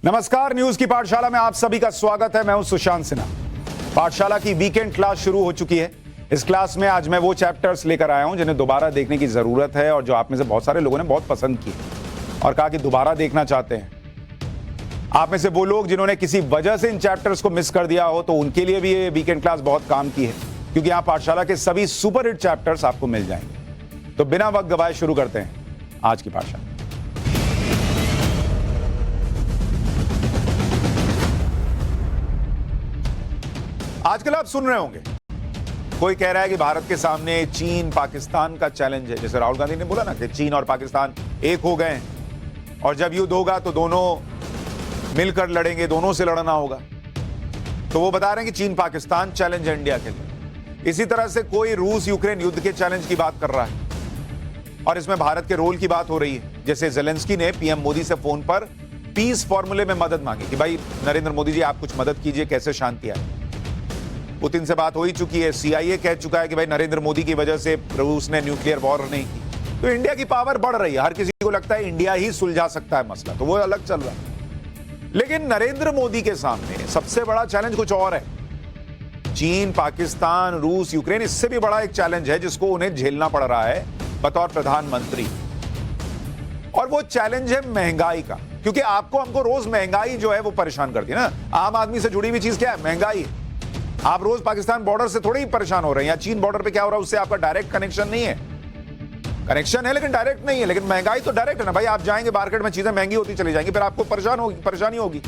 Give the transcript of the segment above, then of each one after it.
नमस्कार, न्यूज की पाठशाला में आप सभी का स्वागत है। मैं हूं सुशांत सिन्हा। पाठशाला की वीकेंड क्लास शुरू हो चुकी है। इस क्लास में आज मैं वो चैप्टर्स लेकर आया हूं जिन्हें दोबारा देखने की जरूरत है और जो आप में से बहुत सारे लोगों ने बहुत पसंद किए और कहा कि दोबारा देखना चाहते हैं। आप में से वो लोग जिन्होंने किसी वजह से इन चैप्टर्स को मिस कर दिया हो तो उनके लिए भी ये वीकेंड क्लास बहुत काम की है, क्योंकि यहाँ पाठशाला के सभी सुपरहिट चैप्टर्स आपको मिल जाएंगे। तो बिना वक्त गवाए शुरू करते हैं आज की पाठशाला। आजकल आप सुन रहे होंगे कोई कह रहा है कि भारत के सामने चीन पाकिस्तान का चैलेंज है। जैसे राहुल गांधी ने बोला ना कि चीन और पाकिस्तान एक हो गए हैं और जब युद्ध होगा तो दोनों मिलकर लड़ेंगे, दोनों से लड़ना होगा। तो वो बता रहे हैं कि चीन पाकिस्तान चैलेंज है इंडिया के लिए। इसी तरह से कोई रूस यूक्रेन युद्ध के चैलेंज की बात कर रहा है और इसमें भारत के रोल की बात हो रही है। जैसे जेलेंस्की ने पीएम मोदी से फोन पर पीस फॉर्मूले में मदद मांगी कि भाई नरेंद्र मोदी जी आप कुछ मदद कीजिए, कैसे शांति आए। पुतिन से बात हो ही चुकी है, सीआईए कह चुका है कि भाई नरेंद्र मोदी की वजह से रूस ने न्यूक्लियर वॉर नहीं की। तो इंडिया की पावर बढ़ रही है, हर किसी को लगता है इंडिया ही सुलझा सकता है मसला, तो वो अलग चल रहा है। लेकिन नरेंद्र मोदी के सामने सबसे बड़ा चैलेंज कुछ और है। चीन पाकिस्तान रूस यूक्रेन, इससे भी बड़ा एक चैलेंज है जिसको उन्हें झेलना पड़ रहा है बतौर प्रधानमंत्री, और वो चैलेंज है महंगाई का। क्योंकि आपको हमको रोज महंगाई जो है वो परेशान करती है ना। आम आदमी से जुड़ी हुई चीज क्या है? महंगाई। आप रोज पाकिस्तान बॉर्डर से थोड़ी ही परेशान हो रहे हैं, या चीन बॉर्डर पे क्या हो रहा है उससे आपका डायरेक्ट कनेक्शन नहीं है। कनेक्शन है लेकिन डायरेक्ट नहीं है। लेकिन महंगाई तो डायरेक्ट है ना भाई। आप जाएंगे मार्केट में, चीजें महंगी होती चली जाएंगी, फिर आपको परेशानी होगी।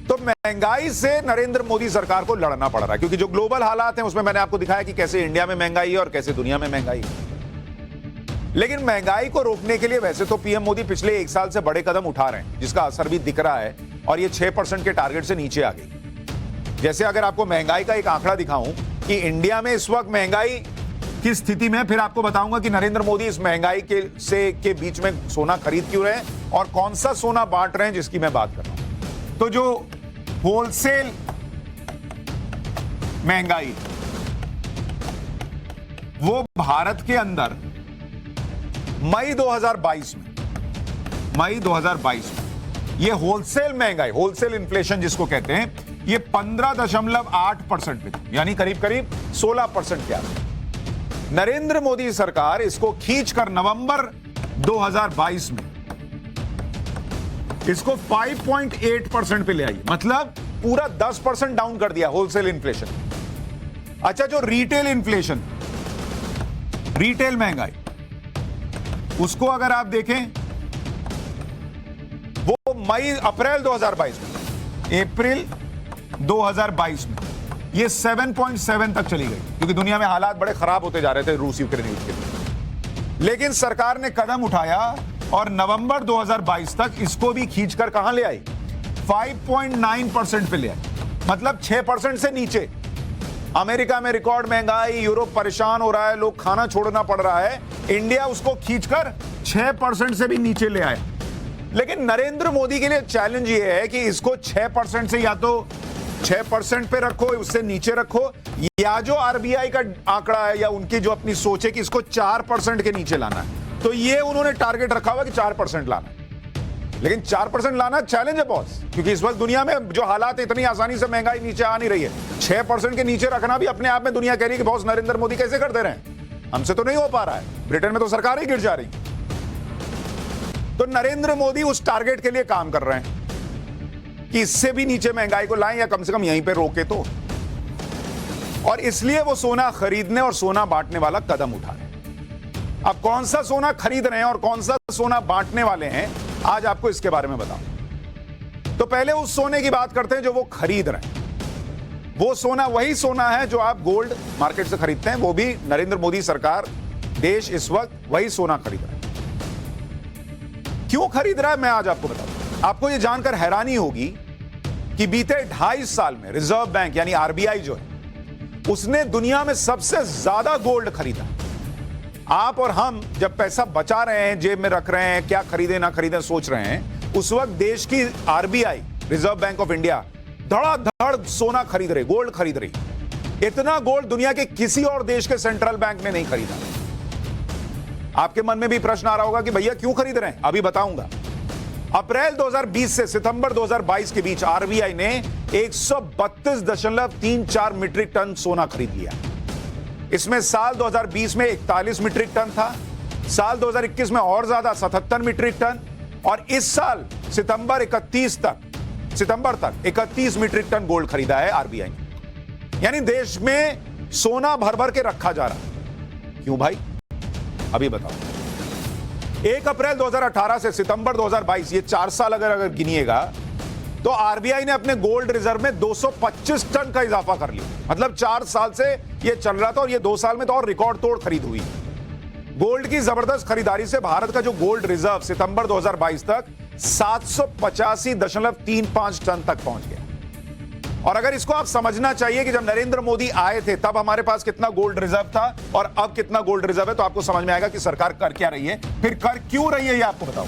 तो महंगाई से नरेंद्र मोदी सरकार को लड़ना पड़ रहा है, क्योंकि जो ग्लोबल हालात हैं उसमें मैंने आपको दिखाया कि कैसे इंडिया में महंगाई है और कैसे दुनिया में महंगाई है। लेकिन महंगाई को रोकने के लिए वैसे तो पीएम मोदी पिछले एक साल से बड़े कदम उठा रहे हैं, जिसका असर भी दिख रहा है और ये 6% के टारगेट से नीचे आ गई। जैसे अगर आपको महंगाई का एक आंकड़ा दिखाऊं कि इंडिया में इस वक्त महंगाई की स्थिति में, फिर आपको बताऊंगा कि नरेंद्र मोदी इस महंगाई के बीच में सोना खरीद क्यों रहे हैं और कौन सा सोना बांट रहे हैं जिसकी मैं बात कर रहा हूं। तो जो होलसेल महंगाई वो भारत के अंदर मई 2022 में ये होलसेल महंगाई, होलसेल इन्फ्लेशन जिसको कहते हैं, ये 15.8% पे, यानी करीब करीब 16% के आसपास। नरेंद्र मोदी सरकार इसको खींचकर नवंबर 2022 में इसको 5.8% पे ले आई। मतलब पूरा 10% डाउन कर दिया होलसेल इन्फ्लेशन। अच्छा, जो रिटेल इन्फ्लेशन, रिटेल महंगाई, उसको अगर आप देखें वो अप्रैल 2022 में, अप्रैल 2022 में ये 7.7 तक चली गई, क्योंकि दुनिया में हालात बड़े खराब होते जा रहे थे रूस यूक्रेन युद्ध के लिए। लेकिन सरकार ने कदम उठाया और नवंबर 2022 तक इसको भी खींचकर कहां ले आई? 5.9% पे ले आई। मतलब 6% से नीचे। अमेरिका में रिकॉर्ड महंगाई, यूरोप परेशान हो रहा है, लोग खाना छोड़ना पड़ रहा है, इंडिया उसको खींचकर 6% से भी नीचे ले आए। लेकिन नरेंद्र मोदी के लिए चैलेंज ये है कि इसको 6% से या तो 6% पे रखो, उससे नीचे रखो, या जो आरबीआई का आंकड़ा है या उनकी जो अपनी सोच है कि इसको 4% के नीचे लाना है, तो ये उन्होंने टारगेट रखा हुआ कि 4% लाना है। लेकिन 4% लाना चैलेंज है बॉस, क्योंकि इस वक्त दुनिया में जो हालात है, इतनी आसानी से महंगाई नीचे आ नहीं रही है। 6% के नीचे रखना भी अपने आप में दुनिया कह रही है कि बॉस नरेंद्र मोदी कैसे कर दे रहे हैं, हमसे तो नहीं हो पा रहा है। ब्रिटेन में तो सरकार ही गिर जा रही। तो नरेंद्र मोदी उस टारगेट के लिए काम कर रहे हैं कि इससे भी नीचे महंगाई को लाएं या कम से कम यहीं पे रोके तो। और इसलिए वो सोना खरीदने और सोना बांटने वाला कदम उठा रहे हैं। अब कौन सा सोना खरीद रहे हैं और कौन सा सोना बांटने वाले हैं, आज आपको इसके बारे में बताऊं। तो पहले उस सोने की बात करते हैं जो वो खरीद रहे हैं। वो सोना वही सोना है जो आप गोल्ड मार्केट से खरीदते हैं, वो भी नरेंद्र मोदी सरकार, देश इस वक्त वही सोना खरीद रहा है। क्यों खरीद रहा है मैं आज आपको बताऊं। आपको यह जानकर हैरानी होगी कि बीते 2.5 साल में रिजर्व बैंक यानी आरबीआई जो है, उसने दुनिया में सबसे ज्यादा गोल्ड खरीदा। आप और हम जब पैसा बचा रहे हैं, जेब में रख रहे हैं, क्या खरीदे ना खरीदे सोच रहे हैं, उस वक्त देश की RBI, reserve bank of India, धड़ाधड़ सोना खरीद रही, गोल्ड खरीद रही। इतना गोल्ड दुनिया के किसी और देश के सेंट्रल बैंक ने नहीं खरीदा। आपके मन में भी प्रश्न आ रहा होगा कि भैया क्यों खरीद रहे हैं, अभी बताऊंगा। अप्रैल 2020 से सितंबर 2022 के बीच आरबीआई ने 132.34 मीट्रिक टन सोना खरीद लिया। इसमें साल 2020 में 41 मीट्रिक टन था, साल 2021 में और ज्यादा 77 मीट्रिक टन, और इस साल सितंबर तक 31 मीट्रिक टन गोल्ड खरीदा है आरबीआई ने। यानी देश में सोना भर भर के रखा जा रहा है। क्यों भाई, अभी बताओ। 1 अप्रैल 2018 से सितंबर 2022, ये 4 साल अगर गिनिएगा तो आरबीआई ने अपने गोल्ड रिजर्व में 225 टन का इजाफा कर लिया। मतलब 4 साल से ये चल रहा था और ये 2 साल में तो और रिकॉर्ड तोड़ खरीद हुई। गोल्ड की जबरदस्त खरीदारी से भारत का जो गोल्ड रिजर्व सितंबर 2022 तक 785.35 टन तक पहुंच गया। और अगर इसको आप समझना चाहिए कि जब नरेंद्र मोदी आए थे तब हमारे पास कितना गोल्ड रिजर्व था और अब कितना गोल्ड रिजर्व है, तो आपको समझ में आएगा कि सरकार कर क्या रही है, फिर कर क्यों रही है, ये आपको बताऊं।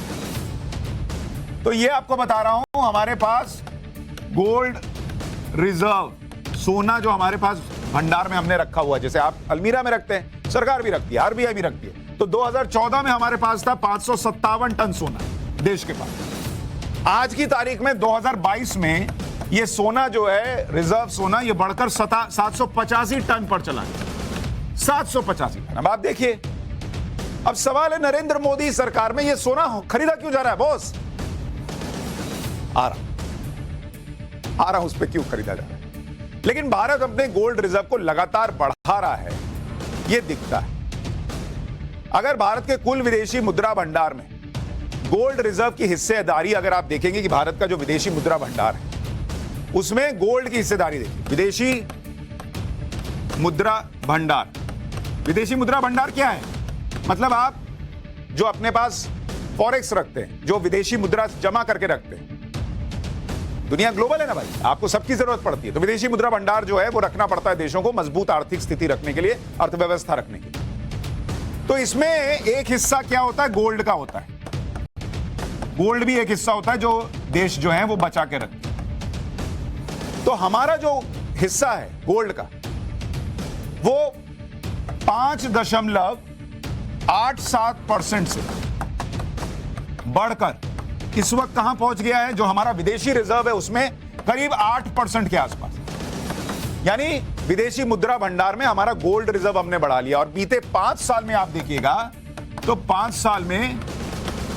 तो ये आपको बता रहा हूं, हमारे पास गोल्ड रिजर्व, सोना जो हमारे पास भंडार में हमने रखा हुआ है, जैसे आप अलमीरा में रखते हैं, सरकार भी रखती है, आरबीआई भी रखती है। तो 2014 में हमारे पास था 557 टन सोना देश के पास। आज की तारीख में 2022 में ये सोना जो है, रिजर्व सोना, ये बढ़कर 785 टन पर चला गया। 785 टन। अब आप देखिए, अब सवाल है नरेंद्र मोदी सरकार में ये सोना खरीदा क्यों जा रहा है बॉस? आ रहा उस पर क्यों खरीदा जा रहा है। लेकिन भारत अपने गोल्ड रिजर्व को लगातार बढ़ा रहा है, यह दिखता है। अगर भारत के कुल विदेशी मुद्रा भंडार में गोल्ड रिजर्व की हिस्सेदारी अगर आप देखेंगे कि भारत का जो विदेशी मुद्रा भंडार है उसमें गोल्ड की हिस्सेदारी देखिए, विदेशी मुद्रा भंडार। विदेशी मुद्रा भंडार क्या है? मतलब आप जो अपने पास फॉरेक्स रखते हैं, जो विदेशी मुद्रा जमा करके रखते हैं। दुनिया ग्लोबल है ना भाई, आपको सबकी जरूरत पड़ती है, तो विदेशी मुद्रा भंडार जो है वो रखना पड़ता है देशों को मजबूत आर्थिक स्थिति रखने के लिए, अर्थव्यवस्था रखने के लिए। तो इसमें एक हिस्सा क्या होता है? गोल्ड का होता है। गोल्ड भी एक हिस्सा होता है जो देश जो है वो बचा के रखते हैं। तो हमारा जो हिस्सा है गोल्ड का वो 5.87% से बढ़कर इस वक्त कहां पहुंच गया है? जो हमारा विदेशी रिजर्व है उसमें करीब 8% के आसपास। यानी विदेशी मुद्रा भंडार में हमारा गोल्ड रिजर्व हमने बढ़ा लिया। और बीते 5 साल में आप देखिएगा तो 5 साल में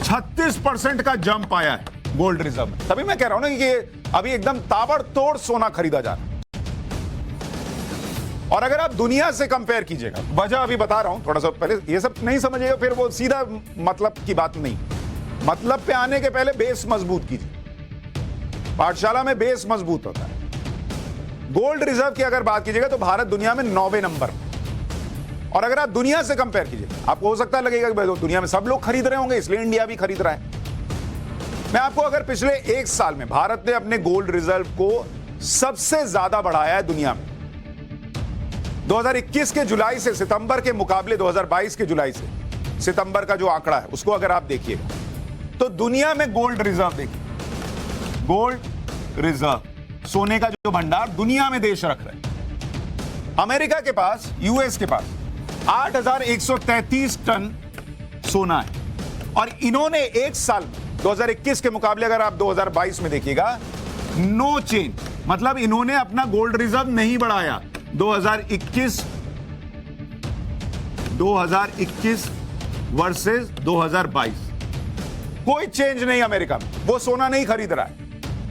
36% का जंप आया है गोल्ड रिजर्व में। तभी मैं कह रहा हूं ना कि अभी एकदम ताबड़तोड़ सोना खरीदा जा रहा है। और अगर आप दुनिया से कंपेयर कीजिएगा, वजह अभी बता रहा हूं, थोड़ा सा पहले ये सब नहीं समझिएगा, फिर वो सीधा मतलब की बात नहीं। मतलब पे आने के पहले बेस मजबूत कीजिए। पाठशाला में बेस मजबूत होता है। गोल्ड रिजर्व की अगर बात कीजिएगा तो भारत दुनिया में 9वें नंबर। और अगर आप दुनिया से कंपेयर कीजिएगा, आपको हो सकता है लगेगा कि भाई दुनिया में सब लोग खरीद रहे होंगे इसलिए इंडिया भी खरीद रहा है। मैं आपको अगर पिछले 1 साल में भारत ने अपने गोल्ड रिजर्व को सबसे ज्यादा बढ़ाया है दुनिया में, 2021 के जुलाई से सितंबर के मुकाबले 2022 के जुलाई से सितंबर का जो आंकड़ा है उसको अगर आप देखिएगा तो दुनिया में गोल्ड रिजर्व देखिए, गोल्ड रिजर्व, सोने का जो भंडार दुनिया में देश रख रहे हैं। अमेरिका के पास, यूएस के पास 8,133 टन सोना है। और इन्होंने 1 साल 2021 के मुकाबले अगर आप 2022 में देखिएगा, नो चेंज, मतलब इन्होंने अपना गोल्ड रिजर्व नहीं बढ़ाया। 2021 वर्सेस 2022 कोई चेंज नहीं अमेरिका में, वो सोना नहीं खरीद रहा है।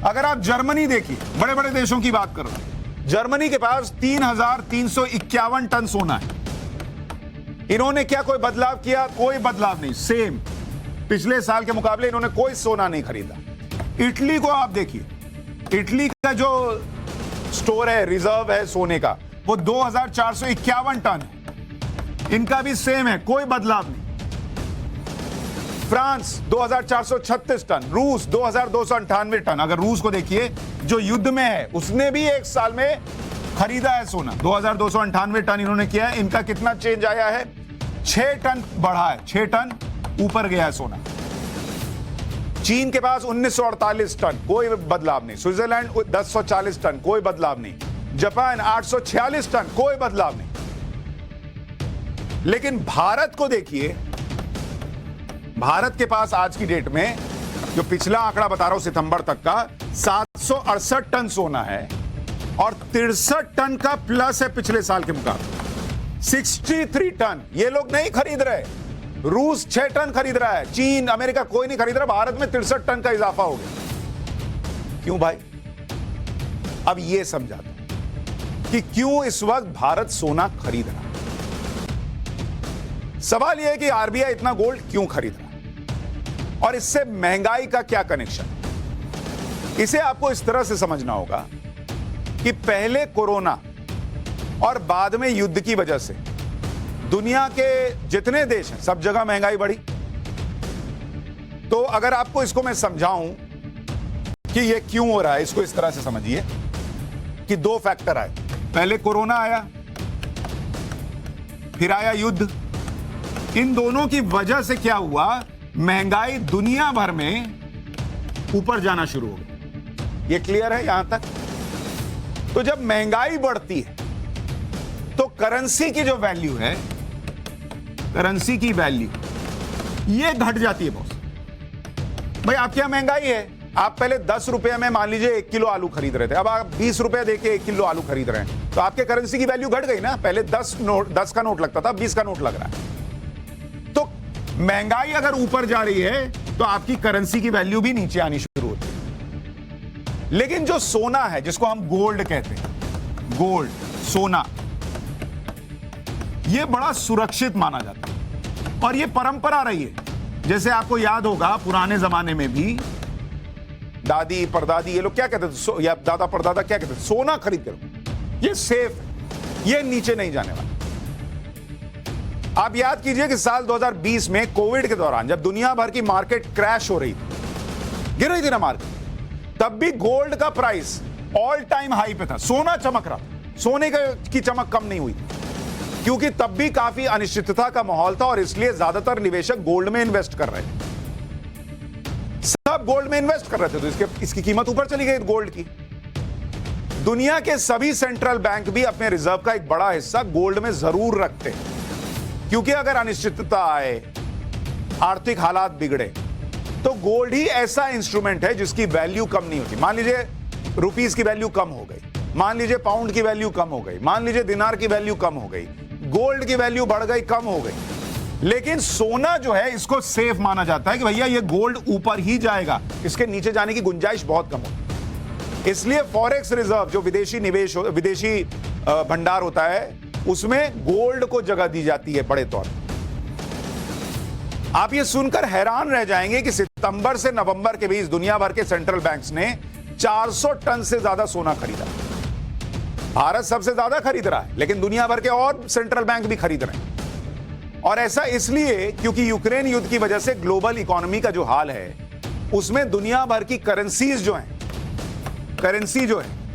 अगर आप जर्मनी देखिए, बड़े बड़े देशों की बात कर रहे हैं, जर्मनी के पास 3,351 टन सोना है। इन्होंने क्या कोई बदलाव किया? कोई बदलाव नहीं, सेम पिछले साल के मुकाबले इन्होंने कोई सोना नहीं खरीदा। इटली को आप देखिए, इटली का जो स्टोर है, रिजर्व है सोने का, वो 2,451 टन है। इनका भी सेम है, कोई बदलाव नहीं। फ्रांस 2,436 टन, रूस 2,298 टन। अगर रूस को देखिए जो युद्ध में है, उसने भी 1 साल में खरीदा है सोना, 2,298 टन इन्होंने किया है। इनका कितना चेंज आया है? 6 टन बढ़ा है, 6 टन ऊपर गया है सोना। चीन के पास 1948 टन, कोई बदलाव नहीं। स्विट्जरलैंड 1040 टन, कोई बदलाव नहीं। जापान 846 टन, कोई बदलाव नहीं। लेकिन भारत को देखिए, भारत के पास आज की डेट में जो पिछला आंकड़ा बता रहा हूं सितंबर तक का 768 टन सोना है और 63 टन का प्लस है पिछले साल के मुकाबले। 63 टन ये लोग नहीं खरीद रहे। रूस 6 टन खरीद रहा है, चीन अमेरिका कोई नहीं खरीद रहा। भारत में 63 टन का इजाफा हो गया। क्यों भाई? अब ये समझाता हूं कि क्यों इस वक्त भारत सोना खरीद रहा है। सवाल यह है कि आरबीआई इतना गोल्ड क्यों खरीद रहा है और इससे महंगाई का क्या कनेक्शन। इसे आपको इस तरह से समझना होगा कि पहले कोरोना और बाद में युद्ध की वजह से दुनिया के जितने देश हैं सब जगह महंगाई बढ़ी। तो अगर आपको इसको मैं समझाऊं कि ये क्यों हो रहा है, इसको इस तरह से समझिए कि 2 फैक्टर आए। पहले कोरोना आया, फिर आया युद्ध। इन दोनों की वजह से क्या हुआ, महंगाई दुनिया भर में ऊपर जाना शुरू हो गई। ये क्लियर है यहां तक? तो जब महंगाई बढ़ती है तो करेंसी की जो वैल्यू है, करेंसी की वैल्यू ये घट जाती है बॉस। भाई आपके यहां महंगाई है, आप पहले 10 रुपए में मान लीजिए 1 किलो आलू खरीद रहे थे, अब आप 20 रुपए देके 1 किलो आलू खरीद रहे हैं, तो आपके करेंसी की वैल्यू घट गई ना। पहले 10 का नोट लगता था, 20 का नोट लग रहा है। तो महंगाई अगर ऊपर जा रही है तो आपकी करेंसी की वैल्यू भी नीचे आनी शुरू होती है। लेकिन जो सोना है, जिसको हम गोल्ड कहते हैं, गोल्ड सोना, यह बड़ा सुरक्षित माना जाता है और यह परंपरा रही है। जैसे आपको याद होगा पुराने जमाने में भी दादी परदादी ये लोग क्या कहते थे, या दादा परदादा क्या कहते थे, सोना खरीद करो, ये सेफ है, ये नीचे नहीं जाने वाला। आप याद कीजिए कि साल 2020 में कोविड के दौरान जब दुनिया भर की मार्केट क्रैश हो रही थी, गिर रही थी ना मार्केट, तब भी गोल्ड का प्राइस ऑल टाइम हाई पे था, सोना चमक रहा था, सोने की चमक कम नहीं हुई, क्योंकि तब भी काफी अनिश्चितता का माहौल था और इसलिए ज्यादातर निवेशक गोल्ड में इन्वेस्ट कर रहे थे। सब गोल्ड में इन्वेस्ट कर रहे थे, तो इसकी कीमत ऊपर चली गई गोल्ड की। दुनिया के सभी सेंट्रल बैंक भी अपने रिजर्व का एक बड़ा हिस्सा गोल्ड में जरूर रखते हैं, क्योंकि अगर अनिश्चितता आए, आर्थिक हालात बिगड़े, तो गोल्ड ही ऐसा इंस्ट्रूमेंट है जिसकी वैल्यू कम नहीं होती। मान लीजिए रुपीस की वैल्यू कम हो गई, मान लीजिए पाउंड की वैल्यू कम हो गई, मान लीजिए दिनार की वैल्यू कम हो गई, गोल्ड की वैल्यू बढ़ गई, कम हो गई, लेकिन सोना जो है इसको सेफ माना जाता है कि भैया ये गोल्ड ऊपर ही जाएगा, इसके नीचे जाने की गुंजाइश बहुत कम होती है। इसलिए फॉरेक्स रिजर्व जो विदेशी निवेश विदेशी भंडार होता है, उसमें गोल्ड को जगह दी जाती है बड़े तौर पर। आप ये सुनकर हैरान रह जाएंगे कि सितंबर से नवंबर के बीच दुनिया भर के सेंट्रल बैंक्स ने 400 टन से ज्यादा सोना खरीदा। भारत सबसे ज्यादा खरीद रहा है, लेकिन दुनिया भर के और सेंट्रल बैंक भी खरीद रहे हैं। और ऐसा इसलिए क्योंकि यूक्रेन युद्ध की वजह से ग्लोबल इकोनॉमी का जो हाल है, उसमें दुनिया भर की करेंसी जो है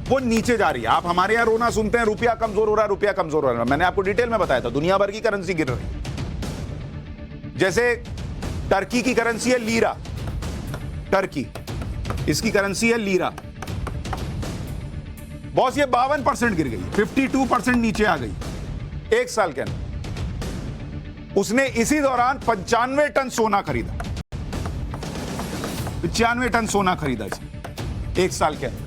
वो नीचे जा रही है। आप हमारे यहां रोना सुनते हैं, रुपया कमजोर हो रहा है, रुपया कमजोर हो रहा है। मैंने आपको डिटेल में बताया था, दुनिया भर की करेंसी गिर रही है। जैसे टर्की की करेंसी है लीरा, टर्की, इसकी करेंसी है लीरा। बॉस ये 52% गिर गई, 52% नीचे आ गई एक साल के अंदर। उसने इसी दौरान 95 टन सोना खरीदा, 95 टन सोना खरीदा एक साल के अंदर।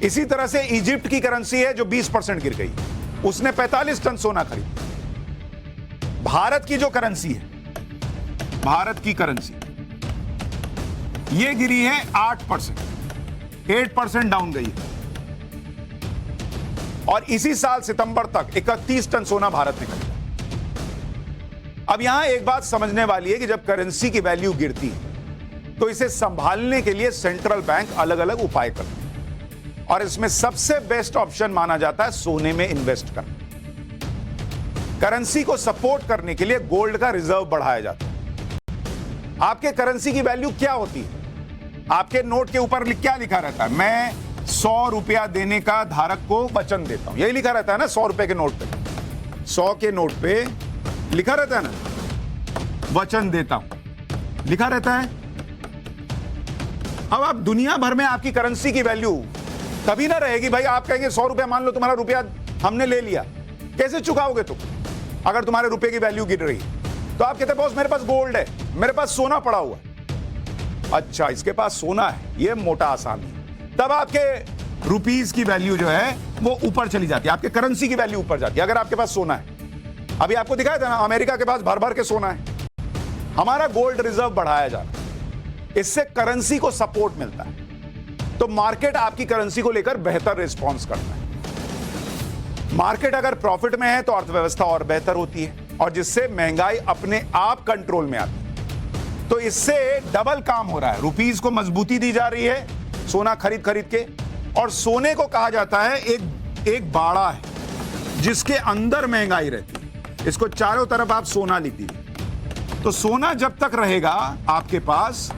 इसी तरह से इजिप्ट की करेंसी है जो 20% गिर गई, उसने 45 टन सोना खरीदा। भारत की जो करेंसी है, भारत की करेंसी ये गिरी है 8% डाउन गई है। और इसी साल सितंबर तक 31 टन सोना भारत ने खरीदा। अब यहां एक बात समझने वाली है कि जब करेंसी की वैल्यू गिरती है तो इसे संभालने के लिए सेंट्रल बैंक अलग अलग उपाय करते हैं, और इसमें सबसे बेस्ट ऑप्शन माना जाता है सोने में इन्वेस्ट करना। करेंसी को सपोर्ट करने के लिए गोल्ड का रिजर्व बढ़ाया जाता है। आपके करेंसी की वैल्यू क्या होती है? आपके नोट के ऊपर क्या लिखा रहता है? मैं 100 रुपया देने का धारक को वचन देता हूं, यही लिखा रहता है ना 100 रुपए के नोट पे। 100 के नोट पे लिखा रहता है ना, वचन देता हूं, लिखा रहता है। अब आप दुनिया भर में आपकी करेंसी की वैल्यू कभी ना रहेगी। भाई आप कहेंगे 100 रुपया, मान लो तुम्हारा रुपया हमने ले लिया, कैसे चुकाओगे तुम अगर तुम्हारे रुपए की वैल्यू गिर रही है? तो आप कहते हैं बॉस मेरे पास गोल्ड है, मेरे पास सोना पड़ा हुआ है। अच्छा इसके पास सोना है, ये मोटा आसान है, तब आपके रुपीस की वैल्यू जो है वो ऊपर चली जाती है, आपके करेंसी की वैल्यू ऊपर जाती है अगर आपके पास सोना है। अभी आपको दिखाया था ना, अमेरिका के पास भर भर के सोना है। हमारा गोल्ड रिजर्व बढ़ाया जा रहा है, इससे करेंसी को सपोर्ट मिलता है, तो मार्केट आपकी करेंसी को लेकर बेहतर रिस्पॉन्स करता है। मार्केट अगर प्रॉफिट में है तो अर्थव्यवस्था और बेहतर होती है, और जिससे महंगाई अपने आप कंट्रोल में आती है। तो इससे डबल काम हो रहा है, रुपीस को मजबूती दी जा रही है सोना खरीद खरीद के, और सोने को कहा जाता है एक बाड़ा है जिसके अंदर महंगाई रहती है। इसको चारों तरफ आप सोना लिख दीजिए। तो सोना जब तक रहेगा आपके पास,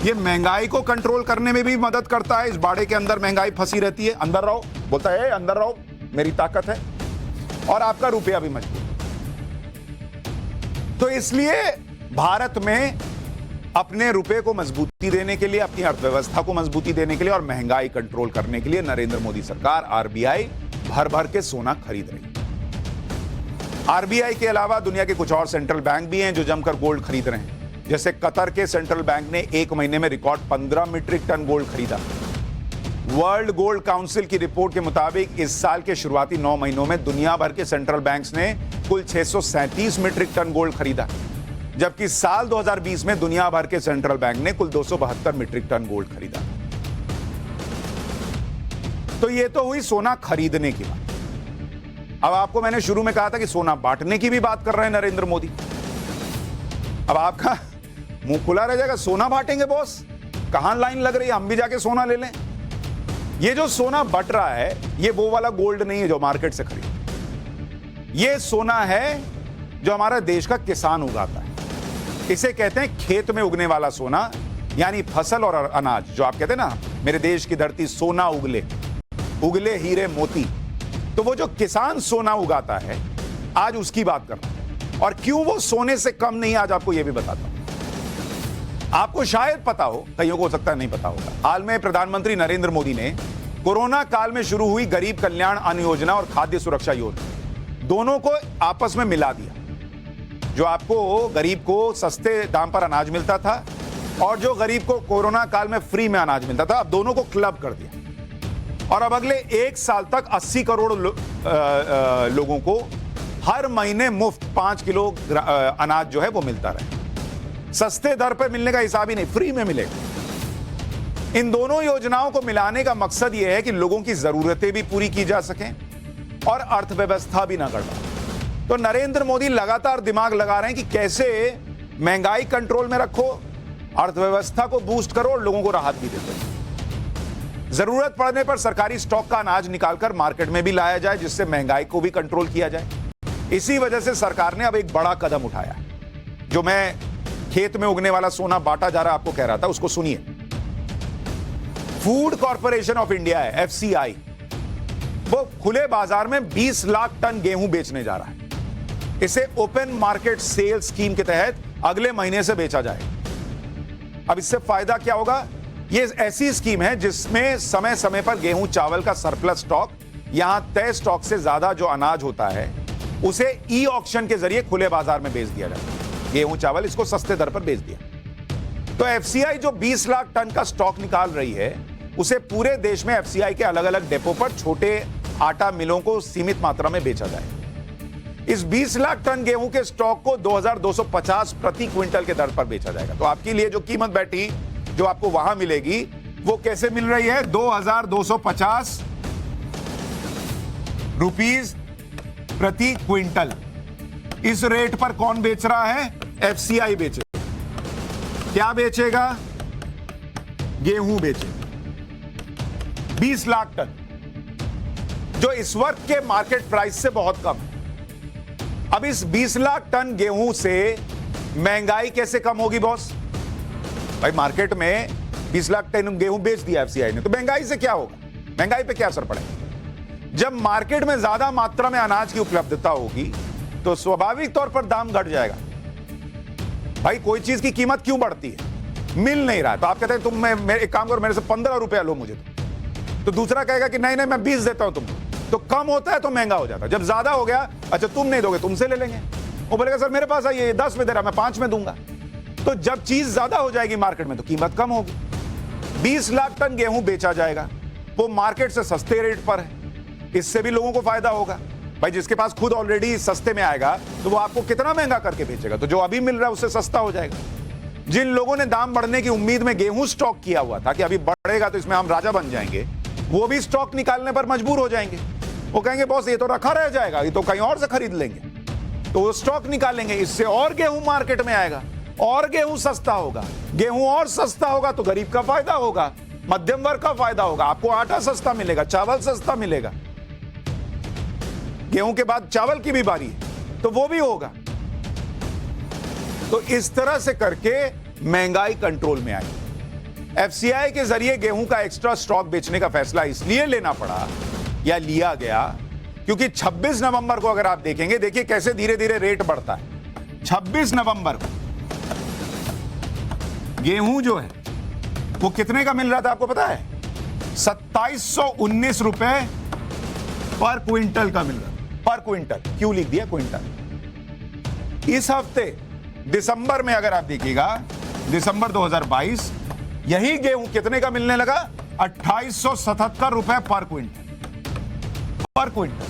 ये महंगाई को कंट्रोल करने में भी मदद करता है। इस बाड़े के अंदर महंगाई फंसी रहती है, अंदर रहो, बोलता है अंदर रहो, मेरी ताकत है, और आपका रुपया भी मजबूत। तो इसलिए भारत में अपने रुपए को मजबूती देने के लिए, अपनी अर्थव्यवस्था को मजबूती देने के लिए और महंगाई कंट्रोल करने के लिए नरेंद्र मोदी सरकार, आरबीआई भर भर के सोना खरीद रही है। आरबीआई के अलावा दुनिया के कुछ और सेंट्रल बैंक भी हैं जो जमकर गोल्ड खरीद रहे हैं। जैसे कतर के सेंट्रल बैंक ने एक महीने में रिकॉर्ड 15 मीट्रिक टन गोल्ड खरीदा। वर्ल्ड गोल्ड काउंसिल की रिपोर्ट के मुताबिक इस साल के शुरुआती 9 महीनों में दुनिया भर के सेंट्रल बैंक्स ने कुल 637 मीट्रिक टन गोल्ड खरीदा, जबकि साल 2020 में दुनिया भर के सेंट्रल बैंक ने कुल 272 मीट्रिक टन गोल्ड खरीदा। तो यह तो हुई सोना खरीदने की बात। अब आपको मैंने शुरू में कहा था कि सोना बांटने की भी बात कर रहे हैं नरेंद्र मोदी। अब आपका मुंह खुला रह जाएगा, सोना बांटेंगे बॉस, कहां लाइन लग रही है, हम भी जाके सोना ले लें। ये जो सोना बट रहा है, ये वो वाला गोल्ड नहीं है जो मार्केट से खरीद, ये सोना है जो हमारा देश का किसान उगाता है। इसे कहते हैं खेत में उगने वाला सोना, यानी फसल और अनाज। जो आप कहते हैं ना, मेरे देश की धरती सोना उगले, उगले हीरे मोती, तो वो जो किसान सोना उगाता है, आज उसकी बात कर रहा हूं। और क्यों वो सोने से कम नहीं, आज आपको यह भी बताता हूं। आपको शायद पता हो, कईयों को हो सकता है नहीं पता होगा, हाल में प्रधानमंत्री नरेंद्र मोदी ने कोरोना काल में शुरू हुई गरीब कल्याण अन्न योजना और खाद्य सुरक्षा योजना, दोनों को आपस में मिला दिया। जो आपको गरीब को सस्ते दाम पर अनाज मिलता था, और जो गरीब को कोरोना काल में फ्री में अनाज मिलता था, अब दोनों को क्लब कर दिया। और अब अगले 1 साल तक 80 करोड़ लोगों को हर महीने मुफ्त 5 किलो अनाज जो है वो मिलता रहे। सस्ते दर पर मिलने का हिसाब ही नहीं, फ्री में मिलेगा। इन दोनों योजनाओं को मिलाने का मकसद यह है कि लोगों की जरूरतें भी पूरी की जा सकें और अर्थव्यवस्था भी ना गड़बड़ाए। तो नरेंद्र मोदी लगातार दिमाग लगा रहे हैं कि कैसे महंगाई कंट्रोल में रखो, अर्थव्यवस्था को बूस्ट करो और लोगों को राहत भी देते हैं। जरूरत पड़ने पर सरकारी स्टॉक का अनाज निकालकर मार्केट में भी लाया जाए, जिससे महंगाई को भी कंट्रोल किया जाए। इसी वजह से सरकार ने अब एक बड़ा कदम उठाया है। जो मैं खेत में उगने वाला सोना बांटा जा रहा आपको कह रहा था, उसको सुनिए। फूड कॉर्पोरेशन ऑफ इंडिया है, एफसीआई, वो खुले बाजार में 20 लाख टन गेहूं बेचने जा रहा है। इसे ओपन मार्केट सेल स्कीम के तहत अगले महीने से बेचा जाएगा। अब इससे फायदा क्या होगा? ये ऐसी स्कीम है जिसमें समय समय पर गेहूं चावल का सरप्लस स्टॉक, यहां तय स्टॉक से ज्यादा जो अनाज होता है, उसे ई ऑक्शन के जरिए खुले बाजार में बेच दिया जाता है। गेहूं चावल इसको सस्ते दर पर बेच दिया। तो एफसीआई जो 20 लाख टन का स्टॉक निकाल रही है, उसे पूरे देश में एफसीआई के अलग अलग डेपो पर छोटे आटा मिलों को सीमित मात्रा में बेचा जाएगा। इस 20 लाख टन गेहूं के स्टॉक को 2250 प्रति क्विंटल के दर पर बेचा जाएगा। तो आपके लिए जो कीमत बैठी, जो आपको वहां मिलेगी, वो कैसे मिल रही है? 2250 रुपीस प्रति क्विंटल। इस रेट पर कौन बेच रहा है? एफसीआई बेचेगा। क्या बेचेगा? गेहूं बेचेगा 20 लाख टन, जो इस वक्त के मार्केट प्राइस से बहुत कम है। अब इस 20 लाख टन गेहूं से महंगाई कैसे कम होगी बॉस? भाई मार्केट में 20 लाख टन गेहूं बेच दिया एफसीआई ने, तो महंगाई से क्या होगा? महंगाई पे क्या असर पड़ेगा? जब मार्केट में ज्यादा मात्रा में अनाज की उपलब्धता होगी तो स्वाभाविक तौर पर दाम घट जाएगा। भाई कोई चीज की कीमत क्यों बढ़ती है? मिल नहीं रहा है, तो आप कहते हैं तुम एक काम करो, मेरे से 15 रुपया लो मुझे, तो दूसरा कहेगा कि नहीं नहीं मैं 20 देता हूं तुमको। तो कम होता है तो महंगा हो जाता है। जब ज्यादा हो गया, अच्छा तुम नहीं दोगे, तुमसे ले लेंगे। वो बोलेगा सर मेरे पास आइए 10 में दे रहा, मैं 5 में दूंगा। तो जब चीज ज्यादा हो जाएगी मार्केट में तो कीमत कम होगी। 20 लाख टन गेहूं बेचा जाएगा, वो मार्केट से सस्ते रेट पर है, इससे भी लोगों को फायदा होगा। भाई जिसके पास खुद ऑलरेडी सस्ते में आएगा तो वो आपको कितना महंगा करके बेचेगा, तो जो अभी मिल रहा है उससे सस्ता हो जाएगा। जिन लोगों ने दाम बढ़ने की उम्मीद में गेहूं स्टॉक किया हुआ था कि अभी बढ़ेगा तो इसमें हम राजा बन जाएंगे, वो भी स्टॉक निकालने पर मजबूर हो जाएंगे। वो कहेंगे बॉस ये तो रखा रह जाएगा, ये तो कहीं और से खरीद लेंगे, तो वो स्टॉक निकालेंगे, इससे और गेहूं मार्केट में आएगा और गेहूं सस्ता होगा। गेहूं और सस्ता होगा तो गरीब का फायदा होगा, मध्यम वर्ग का फायदा होगा, आपको आटा सस्ता मिलेगा, चावल सस्ता मिलेगा। गेहूं के बाद चावल की भी बारी है तो वो भी होगा। तो इस तरह से करके महंगाई कंट्रोल में आई। एफसीआई के जरिए गेहूं का एक्स्ट्रा स्टॉक बेचने का फैसला इसलिए लेना पड़ा या लिया गया क्योंकि 26 नवंबर को अगर आप देखेंगे, देखिए कैसे धीरे धीरे रेट बढ़ता है। 26 नवंबर को गेहूं जो है वो कितने का मिल रहा था आपको पता है? 2719 रुपए पर क्विंटल का मिल रहा है। पर क्विंटल क्यों लिख दिया क्विंटल? इस हफ्ते दिसंबर में अगर आप देखिएगा, दिसंबर 2022, यही गेहूं कितने का मिलने लगा? 2877 रुपए पर क्विंटल। पर क्विंटल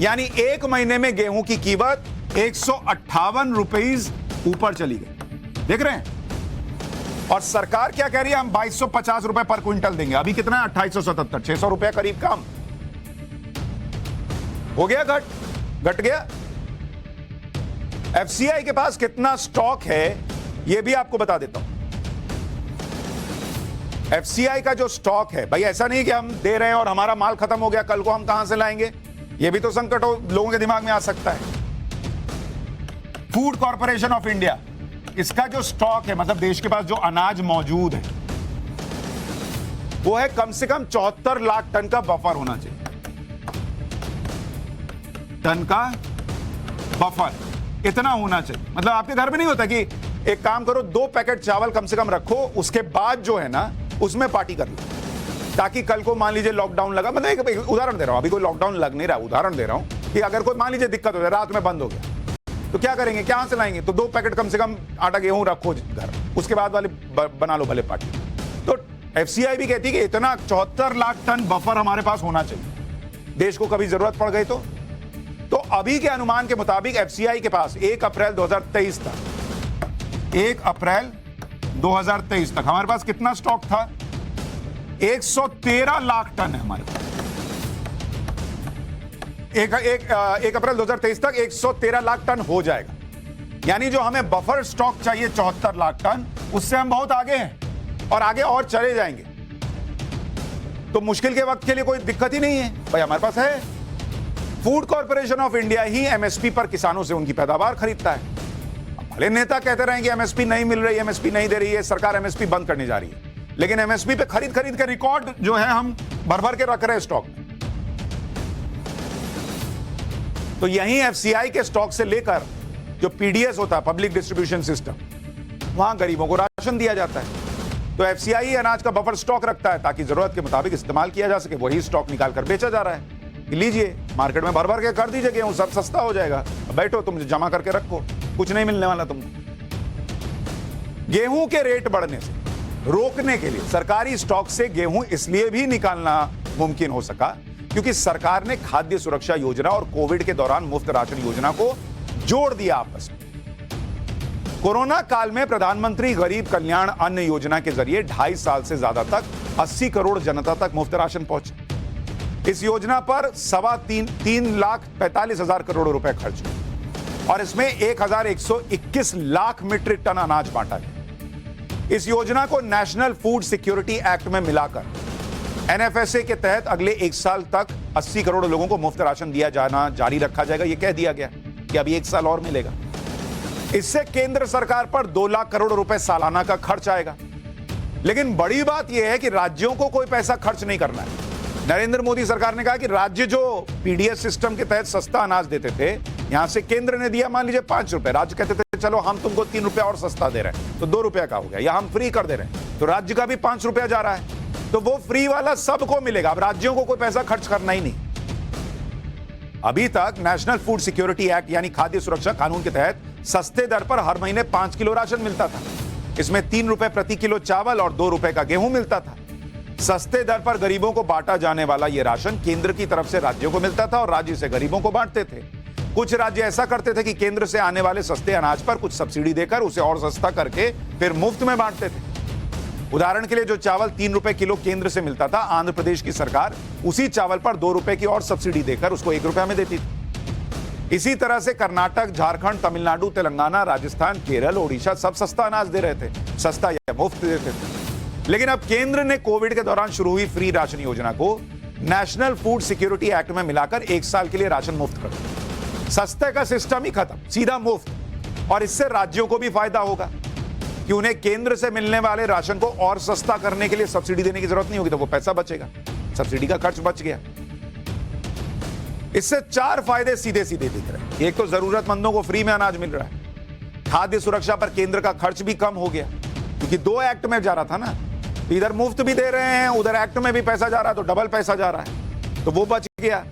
यानी एक महीने में गेहूं की कीमत 158 रुपीस ऊपर चली गई। देख रहे हैं? और सरकार क्या कह रही है? हम 2250 रुपए पर क्विंटल देंगे। अभी कितना है? 2877, 600 रुपए करीब कम हो गया, घट गया। एफसीआई के पास कितना स्टॉक है यह भी आपको बता देता हूं। एफसीआई का जो स्टॉक है, भाई ऐसा नहीं कि हम दे रहे हैं और हमारा माल खत्म हो गया, कल को हम कहां से लाएंगे, यह भी तो संकट लोगों के दिमाग में आ सकता है। फूड कॉर्पोरेशन ऑफ इंडिया, इसका जो स्टॉक है, मतलब देश के पास जो अनाज मौजूद है, वो है कम से कम 74 लाख टन का बफर होना चाहिए। टन का बफर इतना होना चाहिए। मतलब आपके घर में नहीं होता कि एक काम करो, 2 पैकेट चावल कम से कम रखो, उसके बाद जो है ना उसमें पार्टी कर लो, ताकि कल को मान लीजिए लॉकडाउन लगा। मतलब एक उदाहरण दे रहा हूं, अभी कोई लॉकडाउन लग नहीं रहा, उदाहरण दे रहा हूं कि अगर कोई मान लीजिए दिक्कत हो जाए, रात में बंद हो गया, तो क्या करेंगे, कहां से लाएंगे? तो 2 पैकेट कम से कम आटा गेहूं रखो घर, उसके बाद वाले बना लो भले पार्टी। तो एफसीआई भी कहती है कि इतना 74 लाख टन बफर हमारे पास होना चाहिए, देश को कभी जरूरत पड़ गई तो अभी के अनुमान के मुताबिक एफसीआई के पास 1 अप्रैल 2023 तक 1 अप्रैल 2023 तक हमारे पास कितना स्टॉक था? 113 लाख टन है हमारे पास। 1 अप्रैल 2023 तक 113 लाख टन हो जाएगा। यानी जो हमें बफर स्टॉक चाहिए 74 लाख टन, उससे हम बहुत आगे हैं और आगे और चले जाएंगे। तो मुश्किल के वक्त के लिए कोई दिक्कत ही नहीं है, भाई हमारे पास है। Food corporation of India he MSP पर किसानों से उनकी पैदावार खरीदता है। भले नेता कहते रहे कि एमएसपी नहीं मिल रही, एमएसपी नहीं दे रही है, सरकार एमएसपी बंद करने जा रही है, लेकिन एमएसपी पे खरीद के रिकॉर्ड जो है हम भर के रख रहे हैं स्टॉक में। तो यही एफसीआई के स्टॉक से लेकर जो पीडीएस होता है, पब्लिक डिस्ट्रीब्यूशन सिस्टम, वहां गरीबों को राशन दिया जाता है। तो एफसीआई अनाज का बफर स्टॉक रखता है ताकि जरूरत के मुताबिक इस्तेमाल किया जा सके। वही स्टॉक निकाल कर बेचा जा रहा है। लीजिए, मार्केट में भर के कर दीजिए गेहूं, सब सस्ता हो जाएगा। बैठो, तुम जमा करके रखो, कुछ नहीं मिलने वाला तुमको। गेहूं के रेट बढ़ने से रोकने के लिए सरकारी स्टॉक से गेहूं इसलिए भी निकालना मुमकिन हो सका क्योंकि सरकार ने खाद्य सुरक्षा योजना और कोविड के दौरान मुफ्त राशन योजना को जोड़ दिया आपस में। कोरोना काल में प्रधानमंत्री गरीब कल्याण अन्न योजना के जरिए 2.5 साल से ज्यादा तक 80 करोड़ जनता तक मुफ्त राशन पहुंचे। इस योजना पर 3,45,000 करोड़ रुपए खर्च हुए और इसमें 1,121 लाख मीट्रिक टन अनाज बांटा गया। इस योजना को नेशनल फूड सिक्योरिटी एक्ट में मिलाकर एनएफएसए के तहत अगले 1 साल तक 80 करोड़ लोगों को मुफ्त राशन दिया जाना जारी रखा जाएगा। यह कह दिया गया कि अभी 1 साल और मिलेगा। इससे केंद्र सरकार पर 2 लाख करोड़ रुपए सालाना का खर्च आएगा। लेकिन बड़ी बात यह है कि राज्यों को कोई पैसा खर्च नहीं करना है। नरेंद्र मोदी सरकार ने कहा कि राज्य जो पीडीएस सिस्टम के तहत सस्ता अनाज देते थे, यहां से केंद्र ने दिया मान लीजिए 5 रुपए, राज्य कहते थे चलो हम तुमको 3 रुपया और सस्ता दे रहे हैं, तो 2 रुपया का हो गया, या हम फ्री कर दे रहे हैं, तो राज्य का भी 5 रुपया जा रहा है। तो वो फ्री वाला सबको मिलेगा। अब राज्यों को कोई पैसा खर्च करना ही नहीं। अभी तक नेशनल फूड सिक्योरिटी एक्ट यानी खाद्य सुरक्षा कानून के तहत सस्ते दर पर हर महीने 5 किलो राशन मिलता था। इसमें 3 रुपए प्रति किलो चावल और 2 रुपए का गेहूं मिलता था। सस्ते दर पर गरीबों को बांटा जाने वाला यह राशन केंद्र की तरफ से राज्यों को मिलता था और राज्य से गरीबों को बांटते थे। कुछ राज्य ऐसा करते थे कि केंद्र से आने वाले सस्ते अनाज पर कुछ सब्सिडी देकर उसे और सस्ता करके फिर मुफ्त में बांटते थे। उदाहरण के लिए जो चावल 3 रुपए किलो केंद्र से मिलता था, आंध्र प्रदेश की सरकार उसी चावल पर 2 रुपए की और सब्सिडी देकर उसको 1 रुपया में देती थी। इसी तरह से कर्नाटक, झारखंड, तमिलनाडु, तेलंगाना, राजस्थान, केरल, ओडिशा सब सस्ता अनाज दे रहे थे, सस्ता या मुफ्त देते थे। लेकिन अब केंद्र ने कोविड के दौरान शुरू हुई फ्री राशन योजना को नेशनल फूड सिक्योरिटी एक्ट में मिलाकर 1 साल के लिए राशन मुफ्त कर दिया। सस्ते का सिस्टम ही खत्म, सीधा मुफ्त। और इससे राज्यों को भी फायदा होगा कि उन्हें केंद्र से मिलने वाले राशन को और सस्ता करने के लिए सब्सिडी देने की जरूरत नहीं होगी, तो वो पैसा बचेगा, सब्सिडी का खर्च बच गया। इससे 4 फायदे सीधे सीधे दिख रहे हैं। एक तो जरूरतमंदों को फ्री में अनाज मिल रहा है। खाद्य सुरक्षा पर केंद्र का खर्च भी कम हो गया, क्योंकि 2 एक्ट में जा रहा था ना, इधर मुफ्त भी दे रहे हैं, उधर एक्ट में भी पैसा जा रहा है, तो डबल पैसा जा रहा है, तो वो बच गया।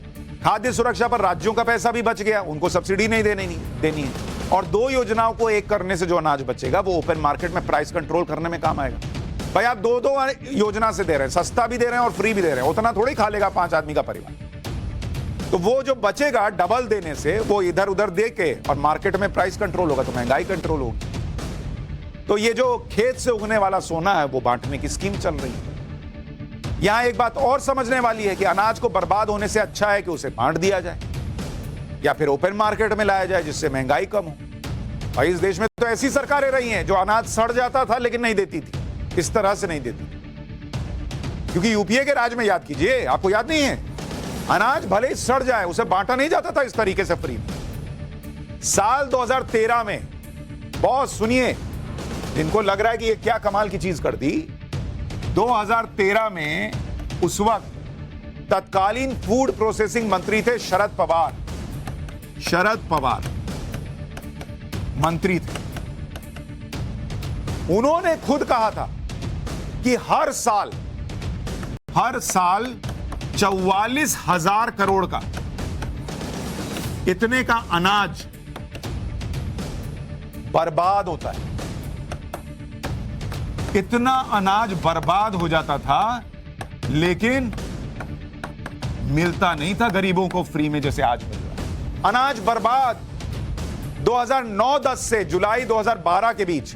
खाद्य सुरक्षा पर राज्यों का पैसा भी बच गया, उनको सब्सिडी नहीं देनी है। और 2 योजनाओं को एक करने से जो अनाज बचेगा वो ओपन मार्केट में प्राइस कंट्रोल करने में काम आएगा। भाई आप 2 योजना से दे रहे हैं, सस्ता भी दे रहे हैं और फ्री भी दे रहे हैं, उतना थोड़ी खा लेगा 5 आदमी का परिवार। तो वो जो बचेगा डबल देने से वो इधर उधर दे के और मार्केट में प्राइस कंट्रोल होगा, तो महंगाई कंट्रोल होगी। तो ये जो खेत से उगने वाला सोना है वो बांटने की स्कीम चल रही है। यहां एक बात और समझने वाली है कि अनाज को बर्बाद होने से अच्छा है कि उसे बांट दिया जाए या फिर ओपन मार्केट में लाया जाए, जिससे महंगाई कम हो। भाई इस देश में तो ऐसी सरकारें रही हैं जो अनाज सड़ जाता था लेकिन नहीं देती थी, इस तरह से नहीं देती थी। क्योंकि यूपीए के राज में याद कीजिए, आपको याद नहीं है, अनाज भले ही सड़ जाए उसे बांटा नहीं जाता था इस तरीके से फ्री में। साल 2013 में, बहुत सुनिए, जिनको लग रहा है कि ये क्या कमाल की चीज कर दी, 2013 में उस वक्त तत्कालीन फूड प्रोसेसिंग मंत्री थे शरद पवार मंत्री थे। उन्होंने खुद कहा था कि हर साल 44,000 करोड़ का इतने का अनाज बर्बाद होता है। इतना अनाज बर्बाद हो जाता था, लेकिन मिलता नहीं था गरीबों को फ्री में जैसे आज मिल रहा है। अनाज बर्बाद 2009-10 से जुलाई 2012 के बीच,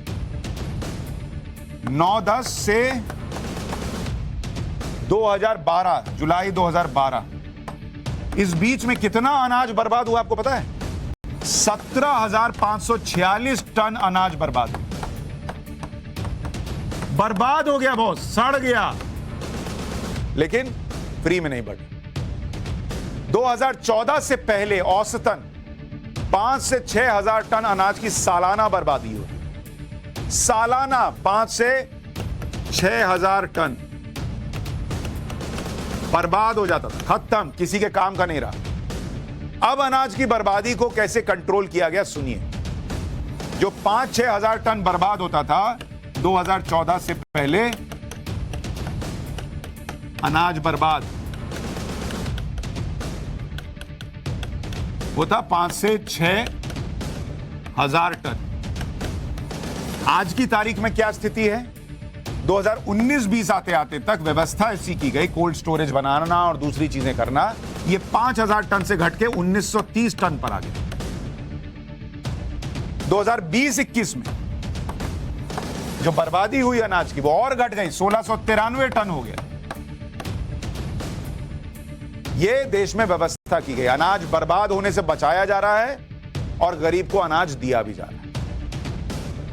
9-10 से 2012, जुलाई 2012, इस बीच में कितना अनाज बर्बाद हुआ आपको पता है? 17,546 टन अनाज बर्बाद हो गया बॉस, सड़ गया, लेकिन फ्री में नहीं बढ़ी। 2014 से पहले औसतन 5 से 6 हजार टन अनाज की सालाना बर्बादी हुई। सालाना 5 से 6 हजार टन बर्बाद हो जाता था, खत्म, किसी के काम का नहीं रहा। अब अनाज की बर्बादी को कैसे कंट्रोल किया गया सुनिए। जो 5-6 हजार टन बर्बाद होता था 2014 से पहले, अनाज बर्बाद वो था 5 से 6 हजार टन। आज की तारीख में क्या स्थिति है? 2019-20 आते आते तक व्यवस्था ऐसी की गई, कोल्ड स्टोरेज बनाना और दूसरी चीजें करना, ये 5,000 टन से घट के 1930 टन पर आ गए। 2020-21 में जो बर्बादी हुई अनाज की वो और घट गई, 1693 टन हो गया। ये देश में व्यवस्था की गई, अनाज बर्बाद होने से बचाया जा रहा है और गरीब को अनाज दिया भी जा रहा है।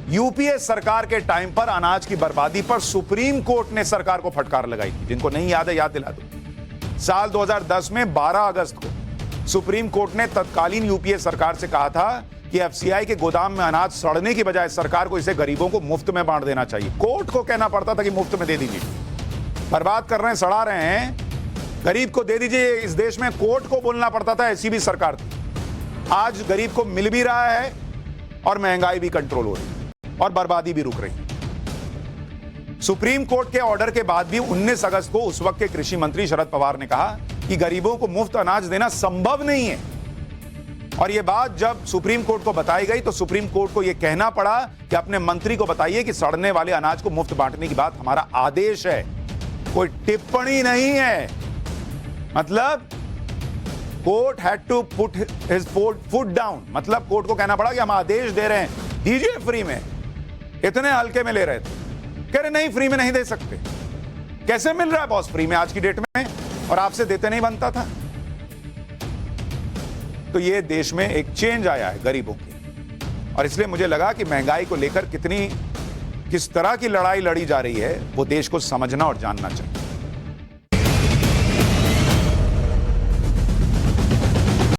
यूपीए सरकार के टाइम पर अनाज की बर्बादी पर सुप्रीम कोर्ट ने सरकार को फटकार लगाई थी। जिनको नहीं याद है याद दिला दो। साल 2010 में 12 अगस्त को सुप्रीम कोर्ट ने तत्कालीन यूपीए सरकार से कहा था कि एफसीआई के गोदाम में अनाज सड़ने की बजाय सरकार को इसे गरीबों को मुफ्त में बांट देना चाहिए। कोर्ट को कहना पड़ता था कि मुफ्त में दे दीजिए, बर्बाद कर रहे हैं, सड़ा रहे हैं, गरीब को दे दीजिए। इस देश में कोर्ट को बोलना पड़ता था, ऐसी भी सरकार थी। आज गरीब को मिल भी रहा है और महंगाई भी कंट्रोल हो रही है और बर्बादी भी रुक रही है। सुप्रीम कोर्ट के ऑर्डर के बाद भी 19 अगस्त को उस वक्त के कृषि मंत्री शरद पवार ने कहा कि गरीबों को मुफ्त अनाज देना संभव नहीं है। और ये बात जब सुप्रीम कोर्ट को बताई गई तो सुप्रीम कोर्ट को यह कहना पड़ा कि अपने मंत्री को बताइए कि सड़ने वाले अनाज को मुफ्त बांटने की बात हमारा आदेश है, कोई टिप्पणी नहीं है। मतलब court had to put his foot down, मतलब कोर्ट को कहना पड़ा कि हम आदेश दे रहे हैं, दीजिए फ्री में। इतने हल्के में ले रहे थे, कह रहे नहीं फ्री में नहीं दे सकते। कैसे मिल रहा है बॉस फ्री में आज की डेट में, और आपसे देते नहीं बनता था। तो ये देश में एक चेंज आया है गरीबों की, और इसलिए मुझे लगा कि महंगाई को लेकर किस तरह की लड़ाई लड़ी जा रही है वो देश को समझना और जानना चाहिए।